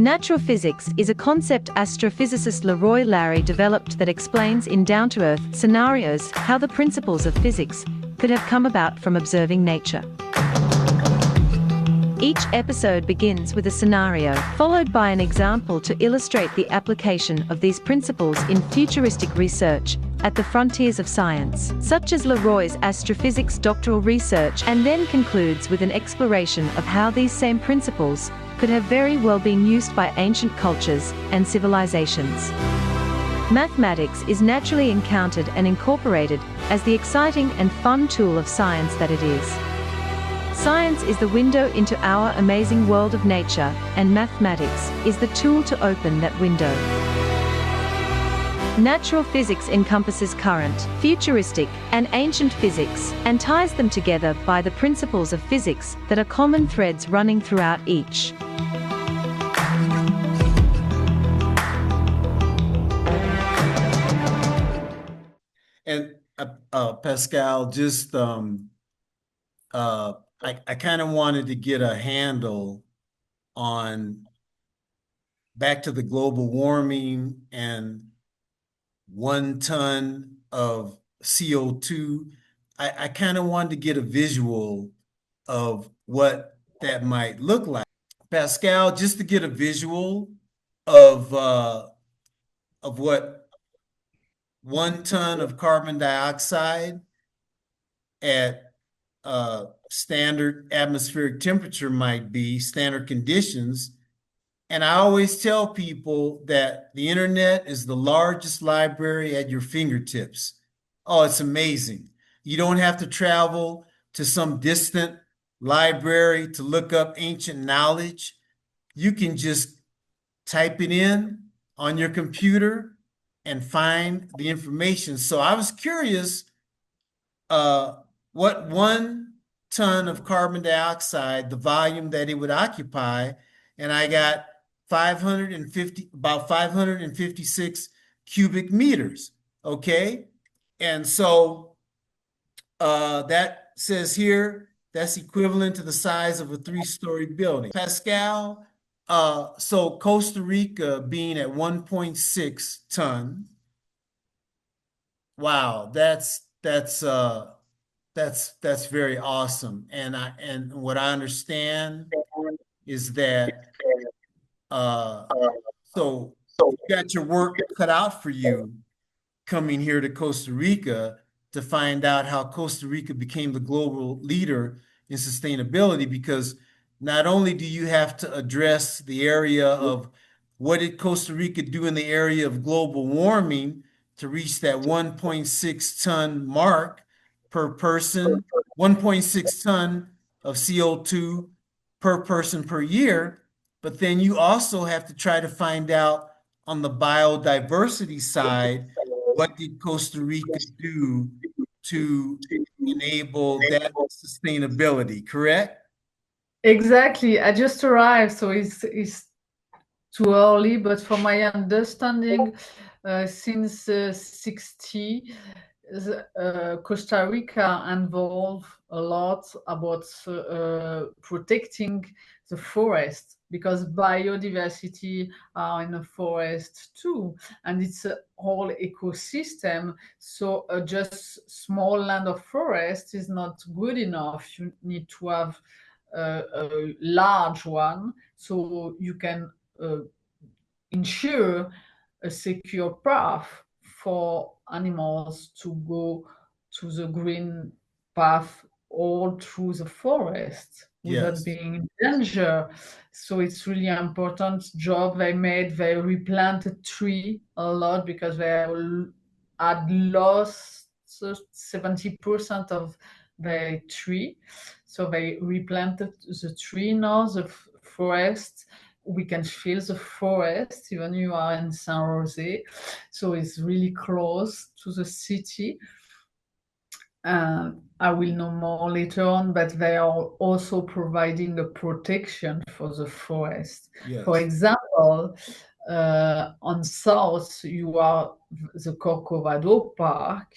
Natural physics is a concept astrophysicist LeRoy developed that explains in down-to-earth scenarios how the principles of physics could have come about from observing nature. Each episode begins with a scenario, followed by an example to illustrate the application of these principles in futuristic research at the frontiers of science, such as LeRoy's astrophysics doctoral research, and then concludes with an exploration of how these same principles could have very well been used by ancient cultures and civilizations. Mathematics is naturally encountered and incorporated as the exciting and fun tool of science that it is. Science is the window into our amazing world of nature, and mathematics is the tool to open that window. Natural physics encompasses current, futuristic, and ancient physics, and ties them together by the principles of physics that are common threads running throughout each. And Pascale, just I kind of wanted to get a handle on back to the global warming and 1 ton of CO2. I kind of wanted to get a visual of what that might look like. Pascale, just to get a visual of what 1 ton of carbon dioxide at standard atmospheric temperature might be, standard conditions. And I always tell people that the internet is the largest library at your fingertips. Oh, it's amazing. You don't have to travel to some distant library to look up ancient knowledge. You can just type it in on your computer and find the information. So I was curious what 1 ton of carbon dioxide, the volume that it would occupy, and I got about 556 cubic meters, okay? And so that says here, that's equivalent to the size of a 3-story building. Pascale, so Costa Rica being at 1.6 ton, wow, that's very awesome. And what I understand is that so you got your work cut out for you coming here to Costa Rica to find out how Costa Rica became the global leader in sustainability, because not only do you have to address the area of what did Costa Rica do in the area of global warming to reach that 1.6 ton mark per person, 1.6 ton of CO2 per person per year, but then you also have to try to find out on the biodiversity side, what did Costa Rica do to enable that sustainability, correct? Exactly. I just arrived, so it's too early, but from my understanding, since 60, Costa Rica involved a lot about protecting the forest, because biodiversity are in the forest too, and it's a whole ecosystem. So just small land of forest is not good enough. You need to have a large one, so you can ensure a secure path for animals to go to the green path all through the forest without being in danger. So it's really important job they made. They replanted tree a lot because they had lost 70% of the tree. So they replanted the tree. Now the forest, we can feel the forest even you are in Saint Rosé, so it's really close to the city. I will know more later on, but they are also providing a protection for the forest. For example, on south you are the Corcovado Park,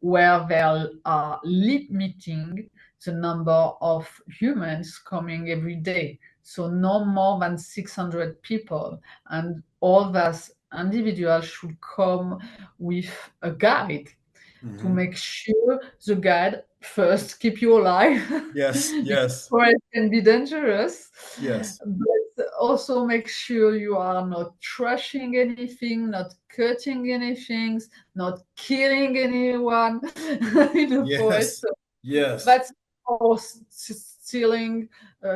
where they are limiting the number of humans coming every day. So no more than 600 people. And all those individuals should come with a guide to make sure the guide first keep you alive. Yes, Because yes, forest can be dangerous, yes, but also make sure you are not trashing anything, not cutting anything, not killing anyone in the forest. yes, So yes, that's for stealing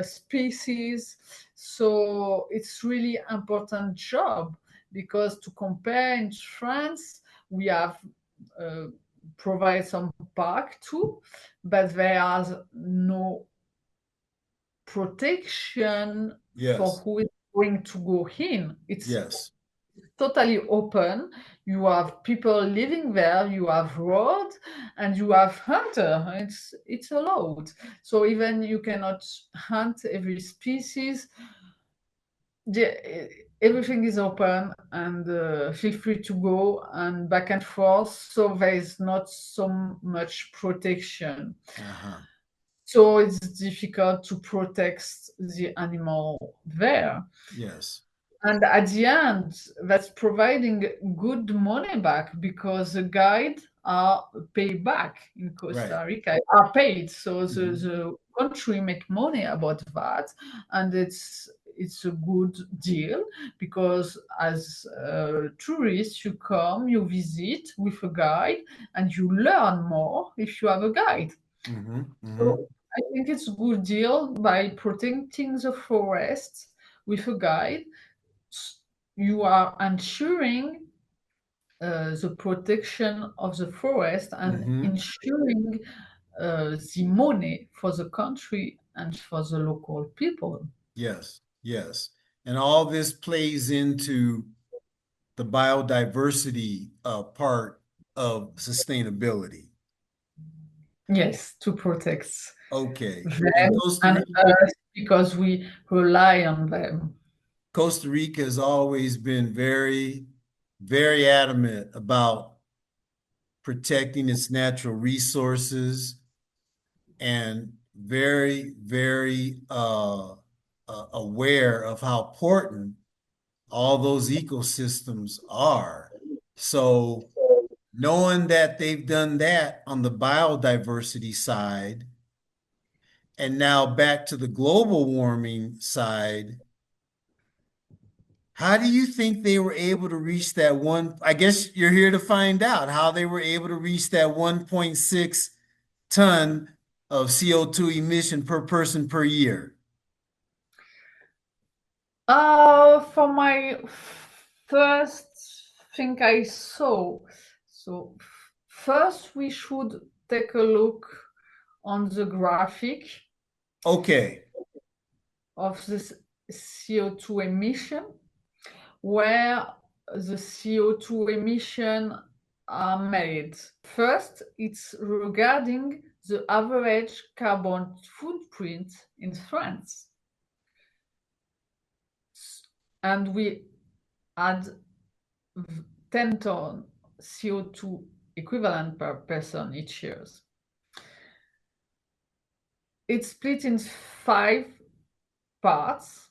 species. So it's really important job, because to compare, in France we have uh, provide some park too, but there is no protection for yes, who is going to go in. It's yes, totally open. You have people living there, you have road, and you have hunter. It's allowed. So even you cannot hunt every species. Everything is open, and feel free to go and back and forth. So there is not so much protection. uh-huh, So it's difficult to protect the animal there. yes, And at the end, that's providing good money back, because the guide are paid back in right. Costa Rica, are paid. So Mhm. the country make money about that, and it's a good deal, because as tourists, you come, you visit with a guide, and you learn more if you have a guide. Mhm. Mhm. So I think it's a good deal. By protecting the forest with a guide, you are ensuring the protection of the forest, and Mhm. ensuring the money for the country and for the local people. Yes, yes. And all this plays into the biodiversity part of sustainability. Yes, to protect Okay. And them and us, because we rely on them. Costa Rica has always been very, very adamant about protecting its natural resources and very, very aware of how important all those ecosystems are. So knowing that they've done that on the biodiversity side, and now back to the global warming side, how do you think they were able to reach that one? I guess you're here to find out how they were able to reach that 1.6 ton of CO2 emission per person per year. For my first thing I saw, so first we should take a look on the graphic Okay. of this CO2 emission, where the CO2 emission are made. First, it's regarding the average carbon footprint in France. And we had 10 ton CO2 equivalent per person each year. It's split in 5 parts.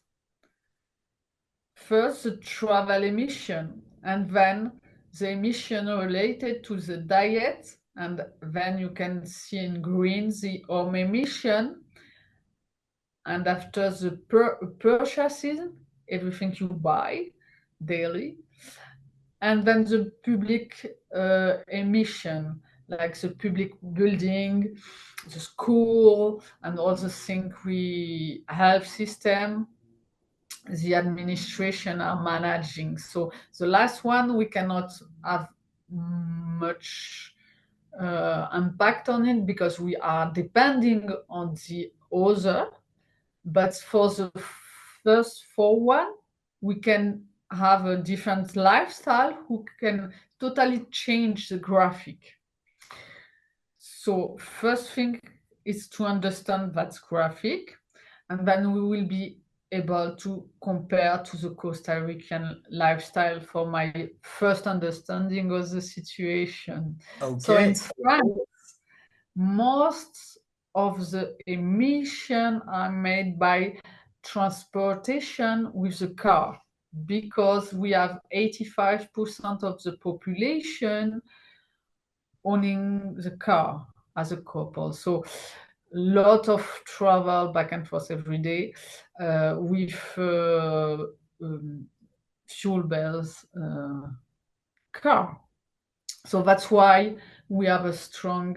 First, the travel emission, and then the emission related to the diet, and then you can see in green the home emission, and after the purchases, everything you buy daily, and then the public emission, like the public building, the school, and all the things we health system, the administration are managing. So the last one we cannot have much impact on it, because we are depending on the other. But for the first 4 we can have a different lifestyle who can totally change the graphic. So first thing is to understand that graphic, and then we will be able to compare to the Costa Rican lifestyle for my first understanding of the situation. So in Okay. France, most of the emission are made by transportation with the car, because we have 85% of the population owning the car as a couple. So lot of travel back and forth every day with fuel bells car. So that's why we have a strong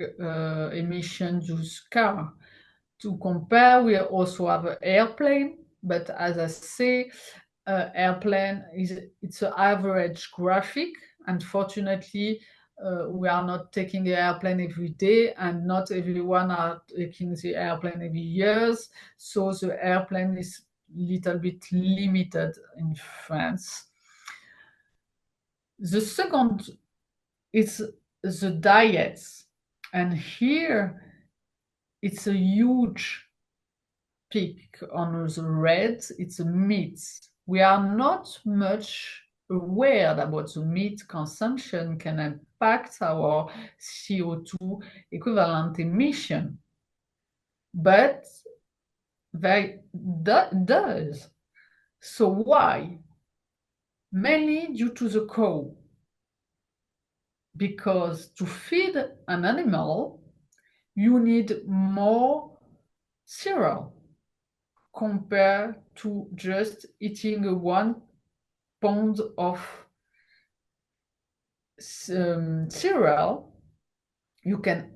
emission use car. To compare, we also have an airplane, but as I say, airplane it's an average graphic. Unfortunately, we are not taking the airplane every day, and not everyone are taking the airplane every years. So the airplane is little bit limited in France. The second is the diets, and here it's a huge peak on the red. It's a meat. We are not much aware about the meat consumption can impact our CO2 equivalent emission, but they does. So why? Mainly due to the cow. Because to feed an animal, you need more cereal compared to just eating 1 pound of cereal. You can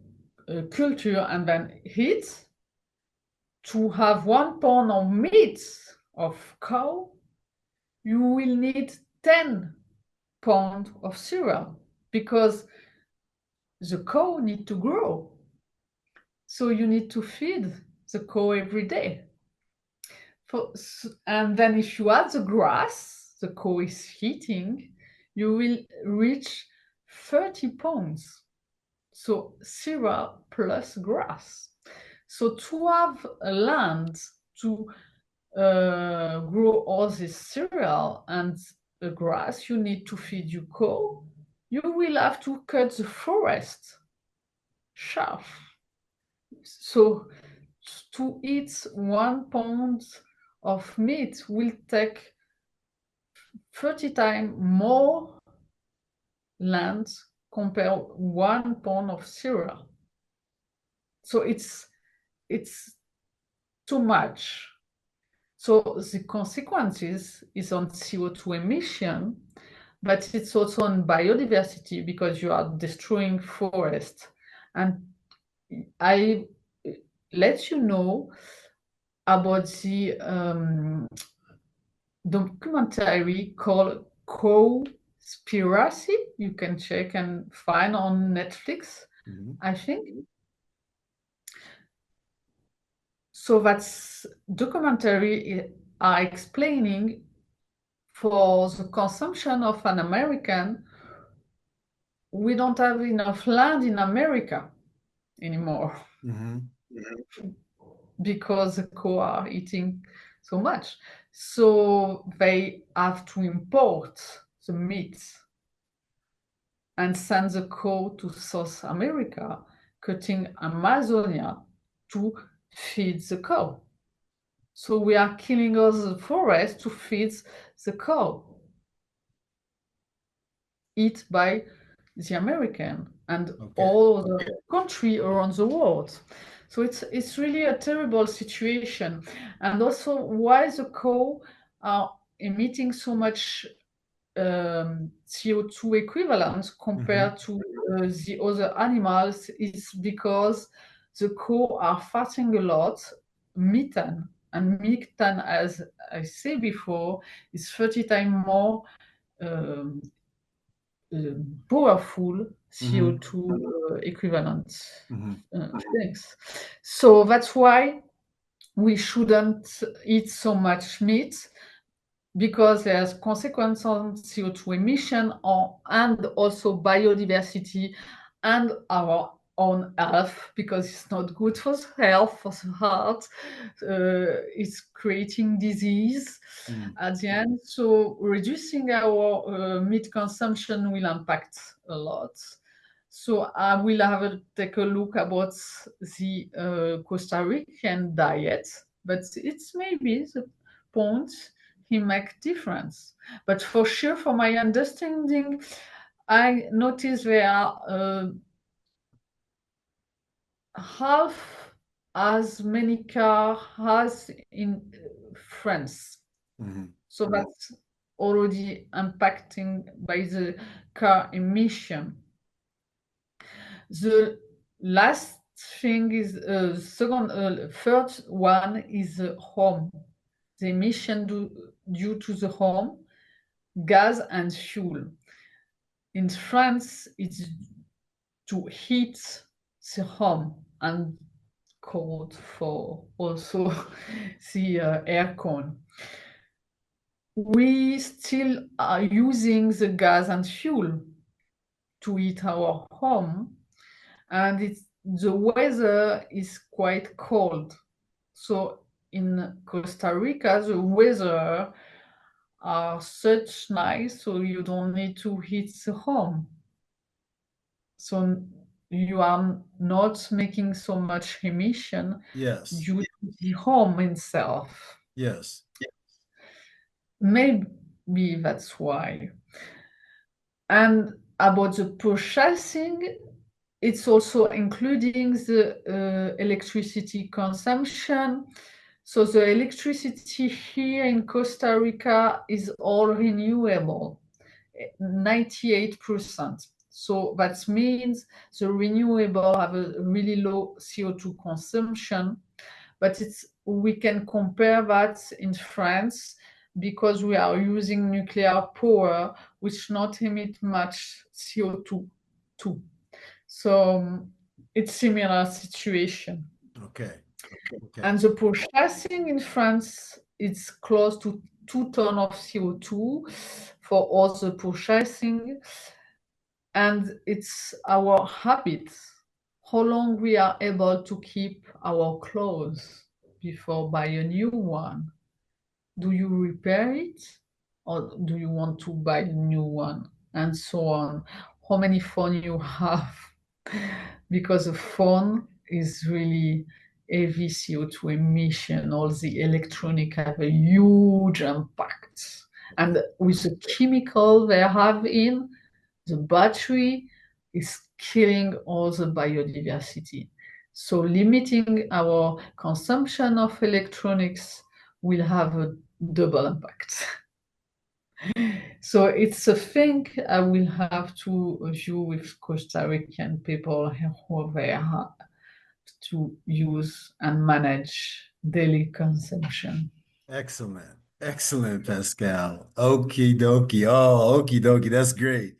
culture and then eat. To have 1 pound of meat of cow, you will need 10 pounds of cereal, because the cow need to grow. So you need to feed the cow every day. And then if you add the grass the cow is eating, you will reach 30 pounds. So cereal plus grass. So to have a land to grow all this cereal and the grass you need to feed your cow, you will have to cut the forest sharp. So to eat 1 pound of meat will take 30 times more land compared 1 pound of cereal. So it's too much. So the consequences is on CO2 emission, but it's also on biodiversity, because you are destroying forest. And I let you know about the documentary called Cowspiracy. You can check and find on Netflix, I think. So that's documentary are explaining for the consumption of an American, we don't have enough land in America anymore. Because the cow are eating so much. So they have to import the meat and send the cow to South America, cutting Amazonia to feed the cow. So we are killing all the forest to feed the cow, eat by the American and all the country around the world. So it's really a terrible situation. And also why the cow are emitting so much CO2 equivalent compared to the other animals is because the cow are farting a lot methane, and methane, as I said before, is 30 times more powerful CO2 equivalent things. So that's why we shouldn't eat so much meat, because there's consequence on CO2 emission and also biodiversity and our own health, because it's not good for the health, for the heart. It's creating disease at the end. So reducing our meat consumption will impact a lot. So I will have take a look about the Costa Rican diet, but it's maybe the point he make difference. But for sure, for my understanding, I notice there are half as many cars as in France. So that's already impacting by the car emission. The last thing is third one is the home. The emission due to the home, gas and fuel. In France, it's to heat the home and cold for also the aircon. We still are using the gas and fuel to heat our home, and the weather is quite cold. So in Costa Rica, the weather are such nice, so you don't need to heat the home. So you are not making so much emission due to the home itself. Yes. Maybe that's why. And about the purchasing, it's also including the electricity consumption. So the electricity here in Costa Rica is all renewable, 98%. So that means the renewable have a really low CO2 consumption, but we can compare that in France because we are using nuclear power, which not emit much CO2 too. So it's similar situation. Okay. And the purchasing in France, it's close to 2 tons of CO2 for all the purchasing. And it's our habit, how long we are able to keep our clothes before buy a new one. Do you repair it or do you want to buy a new one? And so on. How many phone you have? Because a phone is really heavy CO2 emission. All the electronic have a huge impact. And with the chemical they have in, the battery is killing all the biodiversity. So limiting our consumption of electronics will have a double impact. So it's a thing I will have to view with Costa Rican people who they have to use and manage daily consumption. Excellent, Pascale. Okie dokie. Oh, okie dokie. That's great.